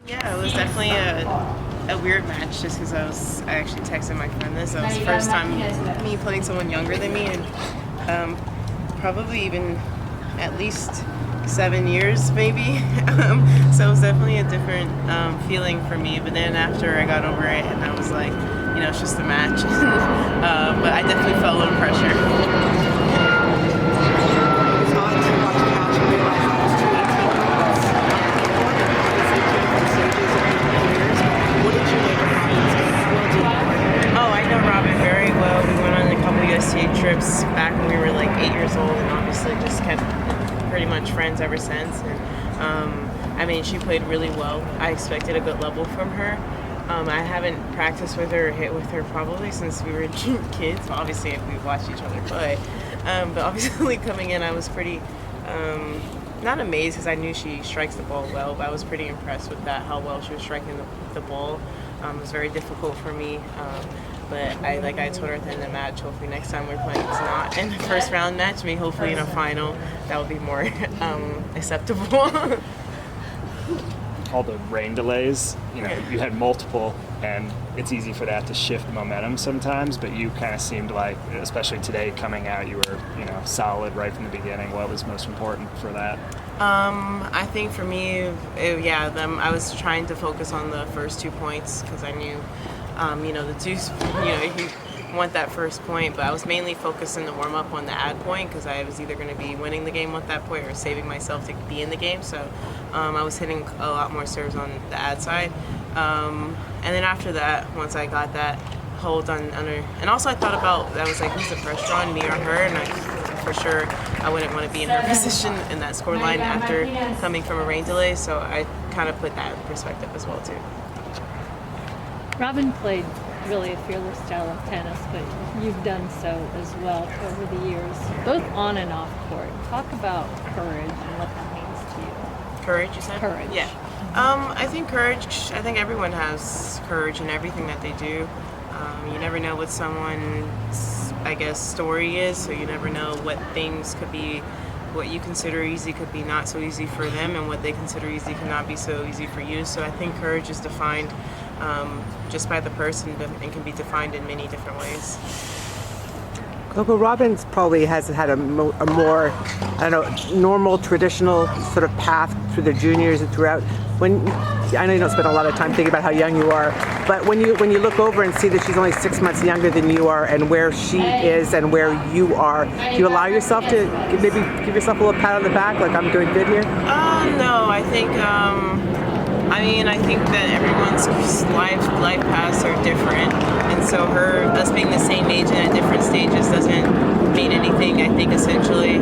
Yeah, it was definitely a weird match just because I actually texted my friend this. It was the first time me playing someone younger than me, and probably even at least 7 years maybe. So it was definitely a different feeling for me. But then after I got over it and I was like, it's just a match. But I definitely felt a little pressure. Trips back when we were like 8 years old, and obviously just kept pretty much friends ever since. And she played really well. I expected a good level from her. I haven't practiced with her or hit with her probably since we were kids. Obviously, we watched each other play, but obviously coming in, I was pretty not amazed because I knew she strikes the ball well, but I was pretty impressed with that, how well she was striking the ball. It was very difficult for me. But I told her at the end of the match, hopefully next time we're playing it's not in the first round match, hopefully in a final, that would be more acceptable. All the rain delays, you had multiple, and it's easy for that to shift momentum sometimes, but you kind of seemed like, especially today coming out, you were, solid right from the beginning. What was most important for that? I think for me, I was trying to focus on the first 2 points because I knew the deuce, you want that first point, but I was mainly focused in the warm-up on the ad point because I was either going to be winning the game with that point or saving myself to be in the game. So I was hitting a lot more serves on the ad side. And then after that, once I got that hold on under, and also I thought about, I was like, who's the pressure on, me or her? And for sure, I wouldn't want to be in her position in that score line after coming from a rain delay. So I kind of put that in perspective as well, too. Robin played really a fearless style of tennis, but you've done so as well over the years, both on and off court. Talk about courage and what that means to you. Courage, you said? Courage. Yeah. I think everyone has courage in everything that they do. You never know what someone's, story is, so you never know what things could be, what you consider easy could be not so easy for them, and what they consider easy cannot be so easy for you. So I think courage is defined just by the person and can be defined in many different ways. Coco, Robbins probably has had a more, normal, traditional sort of path through the juniors and throughout. I know you don't spend a lot of time thinking about how young you are, but when you look over and see that she's only 6 months younger than you are, and where she is and where you are, do you allow yourself to maybe give yourself a little pat on the back, like I'm doing good here? No, I think. I think that everyone's life paths are different, and so us being the same age and at different stages doesn't mean anything. I think essentially,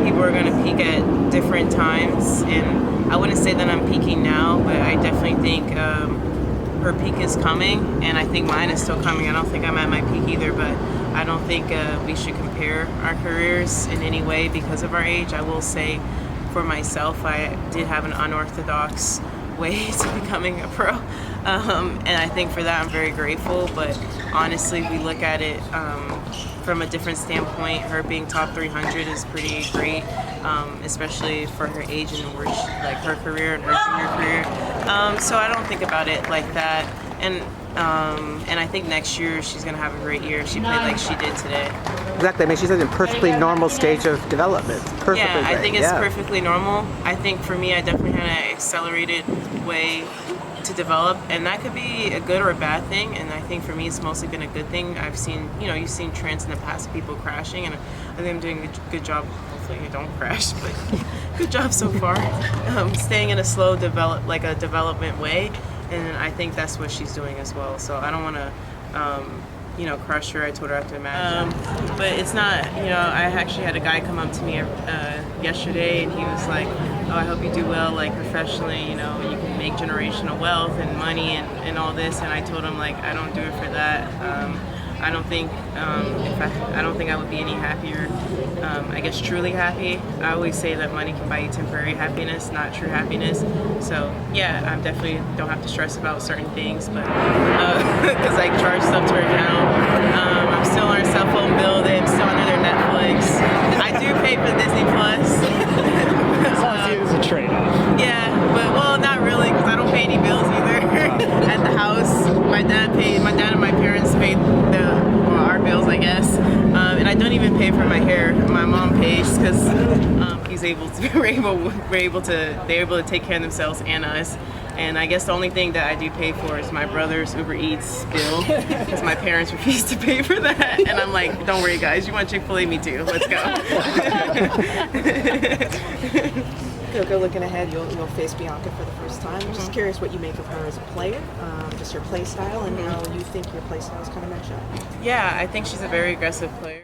people are going to peak at different times, and I wouldn't say that I'm peaking now, but I definitely think her peak is coming, and I think mine is still coming. I don't think I'm at my peak either, but I don't think we should compare our careers in any way because of our age. I will say, for myself, I did have an unorthodox way to becoming a pro, and I think for that I'm very grateful. But honestly, we look at it from a different standpoint. Her being top 300 is pretty great, especially for her age and her career and her junior career. So I don't think about it like that, and I think next year she's gonna have a great year. She played like she did today. Exactly. She's at a perfectly normal stage of development. I think it's perfectly normal. I think for me, I definitely had an accelerated way to develop, and that could be a good or a bad thing. And I think for me, it's mostly been a good thing. I've seen, you've seen trends in the past of people crashing, and I think I'm doing a good job. Hopefully, you don't crash, but good job so far. Staying in a slow development way, and I think that's what she's doing as well. So I don't want to. Crush her. I told her after the match. But it's not, I actually had a guy come up to me yesterday, and he was like, oh, I hope you do well, professionally, you can make generational wealth and money and all this. And I told him, I don't do it for that. I don't think I don't think I would be any happier. Truly happy. I always say that money can buy you temporary happiness, not true happiness. So yeah, I definitely don't have to stress about certain things, but because I charge stuff to her account. I'm still on her cell phone bill. I'm still under their Netflix. I do pay for Disney Plus. As long as it's a trade-off. Yeah, but not really, because I don't pay My dad and my parents paid our bills, I guess. And I don't even pay for my hair. My mom pays because they're able to take care of themselves and us. And I guess the only thing that I do pay for is my brother's Uber Eats bill because my parents refuse to pay for that. And I'm like, don't worry, guys. You want Chick-fil-A? Me too. Let's go. Coco, looking ahead, you'll face Bianca for the first time. I'm just curious what you make of her as a player, just her play style, and how you think your play styles kind of match up. Yeah, I think she's a very aggressive player.